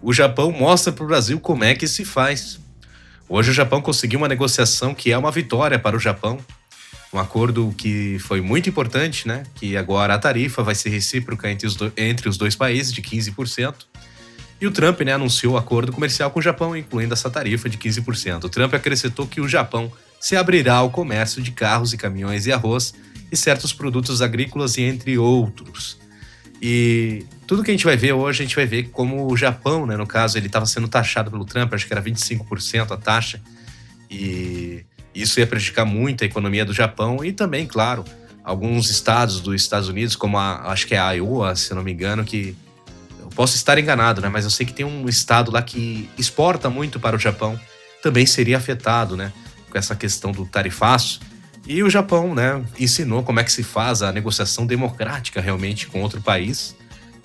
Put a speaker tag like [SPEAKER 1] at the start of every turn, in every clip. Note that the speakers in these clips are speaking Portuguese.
[SPEAKER 1] o Japão mostra para o Brasil como é que se faz. Hoje o Japão conseguiu uma negociação que é uma vitória para o Japão, um acordo que foi muito importante, né? Que agora a tarifa vai ser recíproca entre os dois países de 15%. E o Trump, né, anunciou o acordo comercial com o Japão, incluindo essa tarifa de 15%. O Trump acrescentou que o Japão se abrirá ao comércio de carros e caminhões e arroz e certos produtos agrícolas, e entre outros. E tudo que a gente vai ver hoje, a gente vai ver como o Japão, né, no caso, ele estava sendo taxado pelo Trump, acho que era 25% a taxa, e isso ia prejudicar muito a economia do Japão e também, claro, alguns estados dos Estados Unidos, como acho que é a Iowa, se eu não me engano, que eu posso estar enganado, né, mas eu sei que tem um estado lá que exporta muito para o Japão, também seria afetado, né, com essa questão do tarifaço. E o Japão, né, ensinou como é que se faz a negociação democrática realmente com outro país,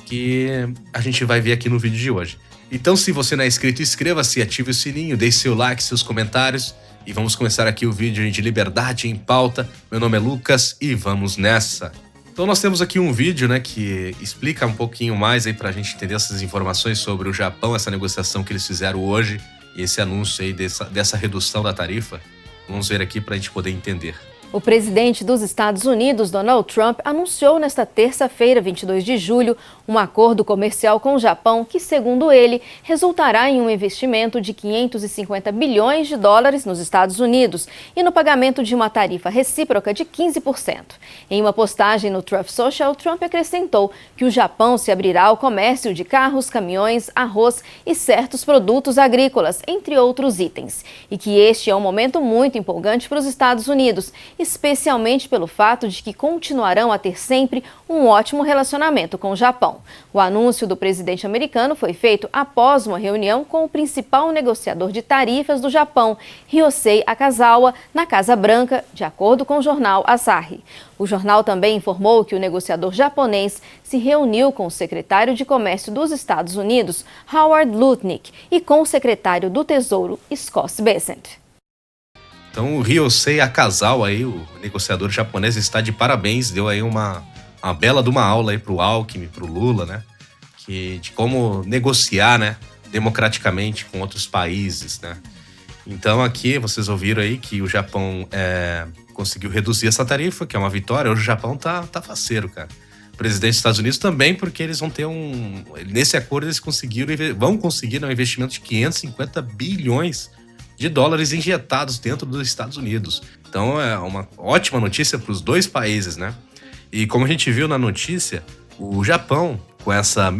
[SPEAKER 1] que a gente vai ver aqui no vídeo de hoje. Então, se você não é inscrito, inscreva-se, ative o sininho, deixe seu like, seus comentários, e vamos começar aqui o vídeo de Liberdade em Pauta. Meu nome é Lucas e vamos nessa! Então nós temos aqui um vídeo, né, que explica um pouquinho mais aí pra gente entender essas informações sobre o Japão, essa negociação que eles fizeram hoje, e esse anúncio aí dessa redução da tarifa. Vamos ver aqui pra gente poder entender.
[SPEAKER 2] O presidente dos Estados Unidos, Donald Trump, anunciou nesta terça-feira, 22 de julho, um acordo comercial com o Japão que, segundo ele, resultará em um investimento de 550 bilhões de dólares nos Estados Unidos e no pagamento de uma tarifa recíproca de 15%. Em uma postagem no Truth Social, Trump acrescentou que o Japão se abrirá ao comércio de carros, caminhões, arroz e certos produtos agrícolas, entre outros itens, e que este é um momento muito empolgante para os Estados Unidos, especialmente pelo fato de que continuarão a ter sempre um ótimo relacionamento com o Japão. O anúncio do presidente americano foi feito após uma reunião com o principal negociador de tarifas do Japão, Ryosei Akazawa, na Casa Branca, de acordo com o jornal Asahi. O jornal também informou que o negociador japonês se reuniu com o secretário de Comércio dos Estados Unidos, Howard Lutnick, e com o secretário do Tesouro, Scott Bessent.
[SPEAKER 1] Então o Ryosei Akazawa aí, o negociador japonês, está de parabéns, deu aí uma bela de uma aula aí pro Alckmin, pro Lula, né? De como negociar, né, democraticamente com outros países, né? Então aqui vocês ouviram aí que o Japão conseguiu reduzir essa tarifa, que é uma vitória. Hoje o Japão tá faceiro, cara. O presidente dos Estados Unidos também, porque eles vão ter nesse acordo eles vão conseguir um investimento de 550 bilhões de dólares injetados dentro dos Estados Unidos. Então é uma ótima notícia para os dois países, né? E como a gente viu na notícia, o Japão, com essa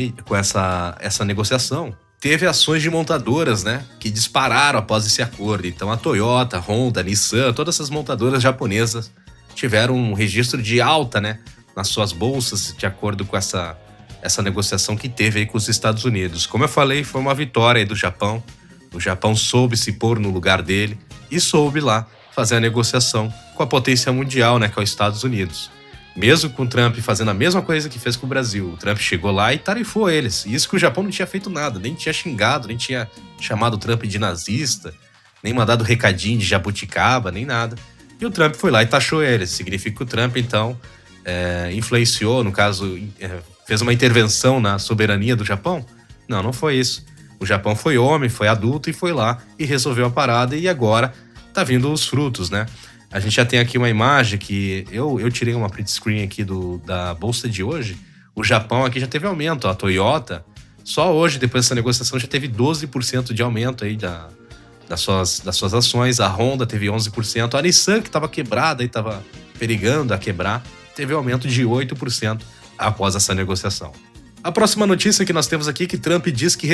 [SPEAKER 1] negociação, teve ações de montadoras, né, que dispararam após esse acordo. Então a Toyota, Honda, Nissan, todas essas montadoras japonesas tiveram um registro de alta, né, nas suas bolsas, de acordo com essa negociação que teve aí com os Estados Unidos. Como eu falei, foi uma vitória aí do Japão. O Japão soube se pôr no lugar dele e soube lá fazer a negociação com a potência mundial, né, que é os Estados Unidos. Mesmo com o Trump fazendo a mesma coisa que fez com o Brasil, o Trump chegou lá e tarifou eles. E isso que o Japão não tinha feito nada, nem tinha xingado, nem tinha chamado o Trump de nazista, nem mandado recadinho de jabuticaba, nem nada. E o Trump foi lá e taxou eles. Significa que o Trump, então, influenciou, no caso, fez uma intervenção na soberania do Japão? Não, não foi isso. O Japão foi homem, foi adulto e foi lá e resolveu a parada, e agora tá vindo os frutos, né? A gente já tem aqui uma imagem que eu tirei uma print screen aqui da bolsa de hoje. O Japão aqui já teve aumento. A Toyota, só hoje, depois dessa negociação, já teve 12% de aumento aí das suas ações. A Honda teve 11%. A Nissan, que estava quebrada e estava perigando a quebrar, teve aumento de 8% após essa negociação. A próxima notícia que nós temos aqui é que Trump diz que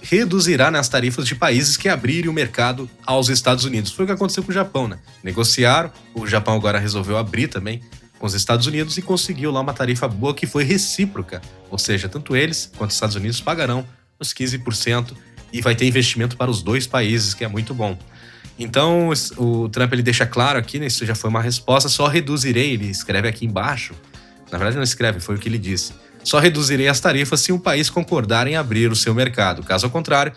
[SPEAKER 1] reduzirá nas tarifas de países que abrirem o mercado aos Estados Unidos. Foi o que aconteceu com o Japão, né? Negociaram, o Japão agora resolveu abrir também com os Estados Unidos e conseguiu lá uma tarifa boa que foi recíproca. Ou seja, tanto eles quanto os Estados Unidos pagarão os 15% e vai ter investimento para os dois países, que é muito bom. Então, o Trump ele deixa claro aqui, né, isso já foi uma resposta, só reduzirei, ele escreve aqui embaixo. Na verdade não escreve, foi o que ele disse. Só reduzirei as tarifas se um país concordar em abrir o seu mercado. Caso contrário,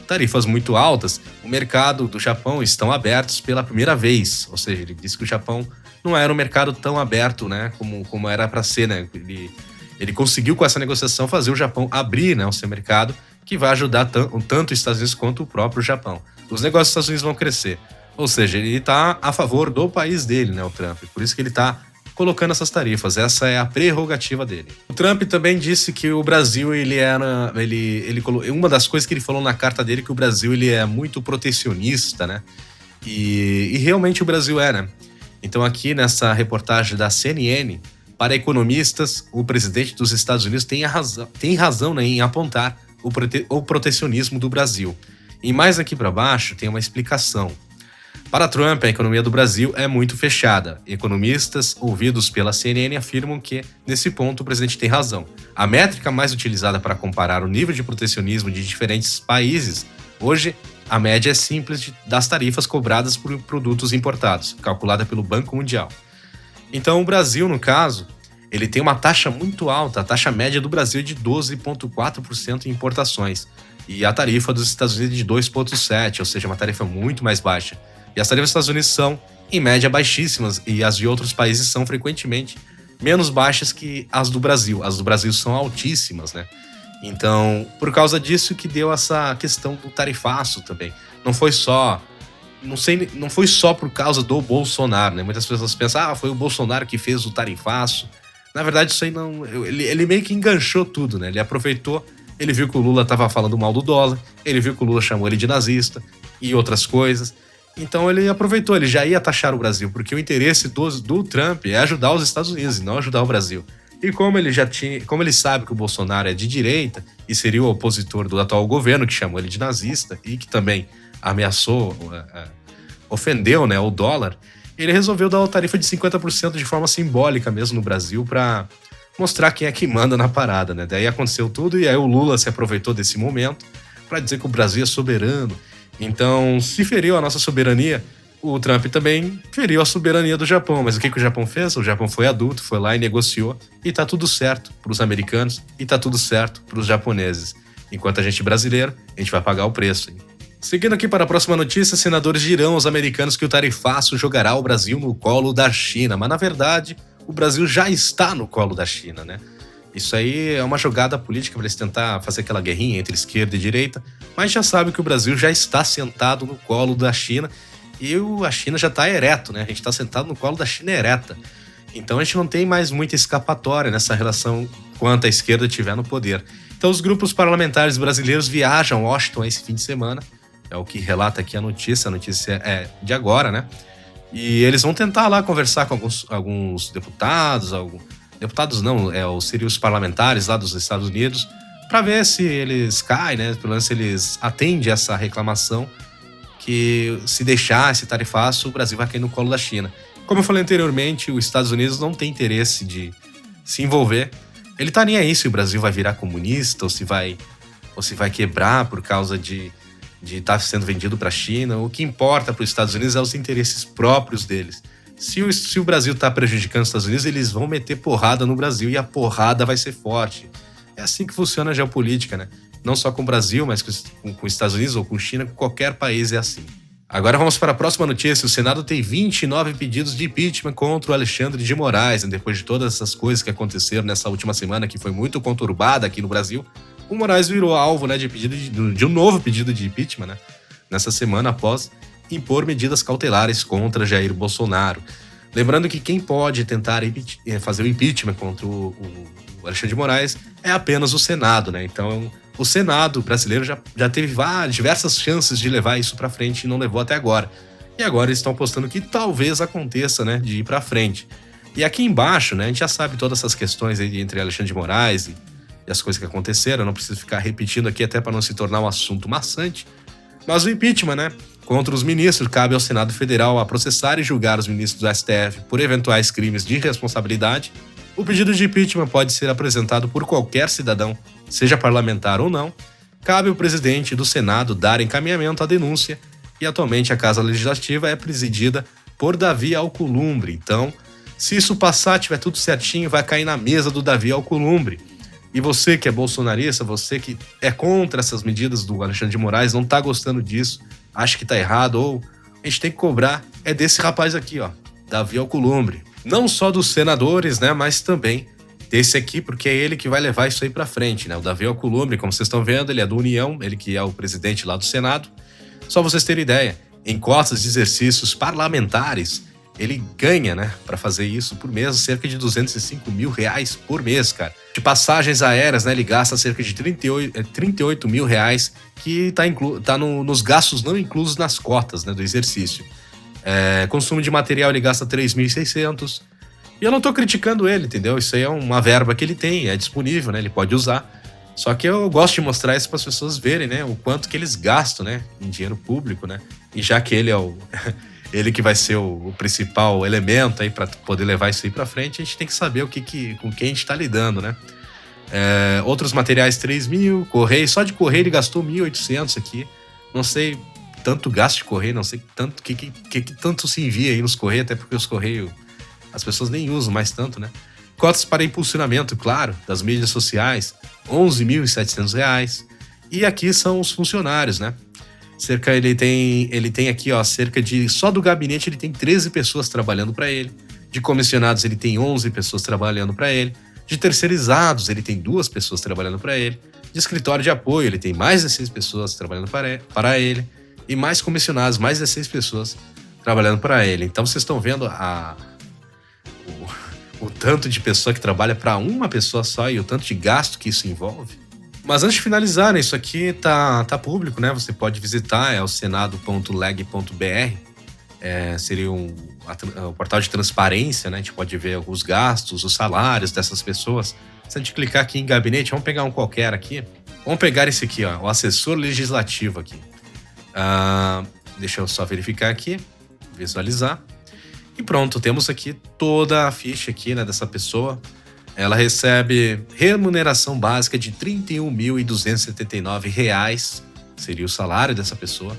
[SPEAKER 1] tarifas muito altas, o mercado do Japão estão abertos pela primeira vez. Ou seja, ele disse que o Japão não era um mercado tão aberto, né, como era para ser, né? Ele conseguiu com essa negociação fazer o Japão abrir, né, o seu mercado que vai ajudar tanto os Estados Unidos quanto o próprio Japão. Os negócios dos Estados Unidos vão crescer. Ou seja, ele está a favor do país dele, né, o Trump. Por isso que ele está colocando essas tarifas. Essa é a prerrogativa dele. O Trump também disse que o Brasil, uma das coisas que ele falou na carta dele, que o Brasil ele é muito protecionista, né? E realmente o Brasil é, né? Então aqui nessa reportagem da CNN, para economistas, o presidente dos Estados Unidos tem razão, né, em apontar o protecionismo do Brasil. E mais aqui para baixo tem uma explicação. Para Trump, a economia do Brasil é muito fechada. Economistas ouvidos pela CNN afirmam que, nesse ponto, o presidente tem razão. A métrica mais utilizada para comparar o nível de protecionismo de diferentes países, hoje, a média é simples das tarifas cobradas por produtos importados, calculada pelo Banco Mundial. Então, o Brasil, no caso, ele tem uma taxa muito alta. A taxa média do Brasil é de 12,4% em importações. E a tarifa dos Estados Unidos é de 2,7%, ou seja, uma tarifa muito mais baixa. E as tarifas dos Estados Unidos são, em média, baixíssimas, e as de outros países são, frequentemente, menos baixas que as do Brasil. As do Brasil são altíssimas, né? Então, por causa disso que deu essa questão do tarifaço também. Não foi só por causa do Bolsonaro, né? Muitas pessoas pensam, foi o Bolsonaro que fez o tarifaço. Na verdade, isso aí não... Ele meio que enganchou tudo, né? Ele aproveitou, ele viu que o Lula estava falando mal do dólar, ele viu que o Lula chamou ele de nazista e outras coisas. Então ele aproveitou, ele já ia taxar o Brasil, porque o interesse do Trump é ajudar os Estados Unidos e não ajudar o Brasil. E como ele sabe que o Bolsonaro é de direita e seria o opositor do atual governo, que chamou ele de nazista e que também ameaçou, ofendeu, né, o dólar, ele resolveu dar uma tarifa de 50% de forma simbólica mesmo no Brasil para mostrar quem é que manda na parada, né? Daí aconteceu tudo e aí o Lula se aproveitou desse momento para dizer que o Brasil é soberano. Então, se feriu a nossa soberania, o Trump também feriu a soberania do Japão. Mas o que o Japão fez? O Japão foi adulto, foi lá e negociou. E tá tudo certo para os americanos e tá tudo certo para os japoneses. Enquanto a gente brasileiro, a gente vai pagar o preço. Hein? Seguindo aqui para a próxima notícia, senadores dirão aos americanos que o tarifaço jogará o Brasil no colo da China. Mas, na verdade, o Brasil já está no colo da China, né? Isso aí é uma jogada política para eles tentar fazer aquela guerrinha entre esquerda e direita, mas já sabe que o Brasil já está sentado no colo da China e a China já está ereto, né? A gente está sentado no colo da China ereta. Então a gente não tem mais muita escapatória nessa relação quanto a esquerda estiver no poder. Então os grupos parlamentares brasileiros viajam a Washington esse fim de semana, é o que relata aqui a notícia é de agora, né? E eles vão tentar lá conversar com alguns deputados, deputados não, seriam os parlamentares lá dos Estados Unidos, para ver se eles caem, né? Pelo menos se eles atendem essa reclamação que se deixar esse tarifaço, o Brasil vai cair no colo da China. Como eu falei anteriormente, os Estados Unidos não tem interesse de se envolver. Ele tá nem aí se o Brasil vai virar comunista ou se vai quebrar por causa de estar sendo vendido para a China. O que importa para os Estados Unidos é os interesses próprios deles. Se o Brasil está prejudicando os Estados Unidos, eles vão meter porrada no Brasil e a porrada vai ser forte. É assim que funciona a geopolítica, né? Não só com o Brasil, mas com os Estados Unidos ou com China, com qualquer país é assim. Agora vamos para a próxima notícia. O Senado tem 29 pedidos de impeachment contra o Alexandre de Moraes. Né? Depois de todas essas coisas que aconteceram nessa última semana, que foi muito conturbada aqui no Brasil, o Moraes virou alvo, né, de um novo pedido de impeachment, né? Nessa semana após impor medidas cautelares contra Jair Bolsonaro. Lembrando que quem pode tentar fazer o impeachment contra o Alexandre de Moraes é apenas o Senado, né? Então, o Senado brasileiro já teve diversas chances de levar isso para frente e não levou até agora. E agora eles estão apostando que talvez aconteça, né, de ir para frente. E aqui embaixo, né, a gente já sabe todas essas questões aí entre Alexandre de Moraes e as coisas que aconteceram. Eu não preciso ficar repetindo aqui até para não se tornar um assunto maçante. Mas o impeachment, né? Contra os ministros, cabe ao Senado Federal a processar e julgar os ministros do STF por eventuais crimes de responsabilidade. O pedido de impeachment pode ser apresentado por qualquer cidadão, seja parlamentar ou não. Cabe ao presidente do Senado dar encaminhamento à denúncia e atualmente a Casa Legislativa é presidida por Davi Alcolumbre. Então, se isso passar, tiver tudo certinho, vai cair na mesa do Davi Alcolumbre. E você que é bolsonarista, você que é contra essas medidas do Alexandre de Moraes, não tá gostando disso, acha que tá errado, ou a gente tem que cobrar, é desse rapaz aqui, ó, Davi Alcolumbre. Não só dos senadores, né, mas também desse aqui, porque é ele que vai levar isso aí pra frente, né? O Davi Alcolumbre, como vocês estão vendo, ele é do União, ele que é o presidente lá do Senado. Só vocês terem ideia, em cotas de exercícios parlamentares, ele ganha, né, pra fazer isso por mês, cerca de R$205 mil por mês, cara. De passagens aéreas, né, ele gasta cerca de R$38 mil, que tá nos gastos não inclusos nas cotas, né, do exercício. Consumo de material, ele gasta 3.600. E eu não tô criticando ele, entendeu? Isso aí é uma verba que ele tem, é disponível, né, ele pode usar. Só que eu gosto de mostrar isso para as pessoas verem, né, o quanto que eles gastam, né, em dinheiro público, né. E já que ele é ele que vai ser o principal elemento aí para poder levar isso aí para frente, a gente tem que saber com quem a gente está lidando, né? Outros materiais, 3 mil, correio, só de correio ele gastou 1.800 aqui. Não sei tanto gasto de correio, não sei tanto que tanto se envia aí nos correios, até porque os correios as pessoas nem usam mais tanto, né? Cotas para impulsionamento, claro, das mídias sociais, R$11.700. E aqui são os funcionários, né? Ele tem aqui, ó, cerca de, só do gabinete ele tem 13 pessoas trabalhando para ele. De comissionados ele tem 11 pessoas trabalhando para ele. De terceirizados ele tem 2 pessoas trabalhando para ele. De escritório de apoio ele tem mais de 6 pessoas trabalhando para ele. E mais comissionados, mais de 6 pessoas trabalhando para ele. Então vocês estão vendo o tanto de pessoa que trabalha para uma pessoa só e o tanto de gasto que isso envolve. Mas antes de finalizar, né, isso aqui tá público, né? Você pode visitar, é o senado.leg.br. Seria o portal de transparência, né? A gente pode ver os gastos, os salários dessas pessoas. Se a gente clicar aqui em gabinete, vamos pegar um qualquer aqui. Vamos pegar esse aqui, ó, o assessor legislativo aqui. Deixa eu só verificar aqui, visualizar. E pronto, temos aqui toda a ficha aqui, né, dessa pessoa. Ela recebe remuneração básica de R$31.279, seria o salário dessa pessoa.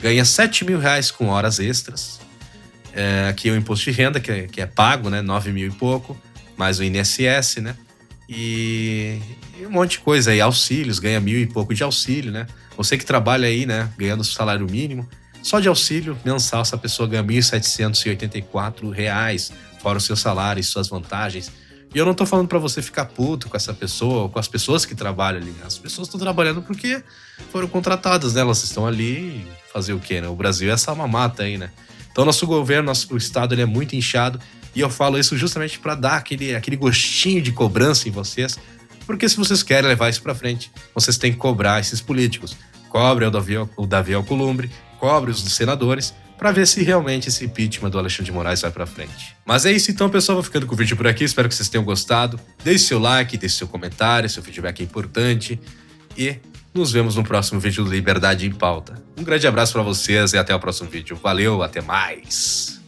[SPEAKER 1] Ganha R$7.000 com horas extras. Aqui é o imposto de renda, que é pago, né? 9 mil e pouco, mais o INSS, né? E um monte de coisa aí, auxílios, ganha 1.000 e pouco de auxílio, né? Você que trabalha aí, né, ganhando o salário mínimo, só de auxílio mensal essa pessoa ganha R$1.784, fora o seu salário e suas vantagens. E eu não tô falando pra você ficar puto com essa pessoa, ou com as pessoas que trabalham ali. As pessoas estão trabalhando porque foram contratadas, né? Elas estão ali fazer o quê, né? O Brasil é essa mamata aí, né? Então nosso governo, nosso estado, ele é muito inchado. E eu falo isso justamente pra dar aquele gostinho de cobrança em vocês. Porque se vocês querem levar isso pra frente, vocês têm que cobrar esses políticos. Cobre o Davi Alcolumbre, cobre os senadores, para ver se realmente esse impeachment do Alexandre de Moraes vai pra frente. Mas é isso então, pessoal. Vou ficando com o vídeo por aqui. Espero que vocês tenham gostado. Deixe seu like, deixe seu comentário. Seu feedback é importante. E nos vemos no próximo vídeo do Liberdade em Pauta. Um grande abraço para vocês e até o próximo vídeo. Valeu, até mais!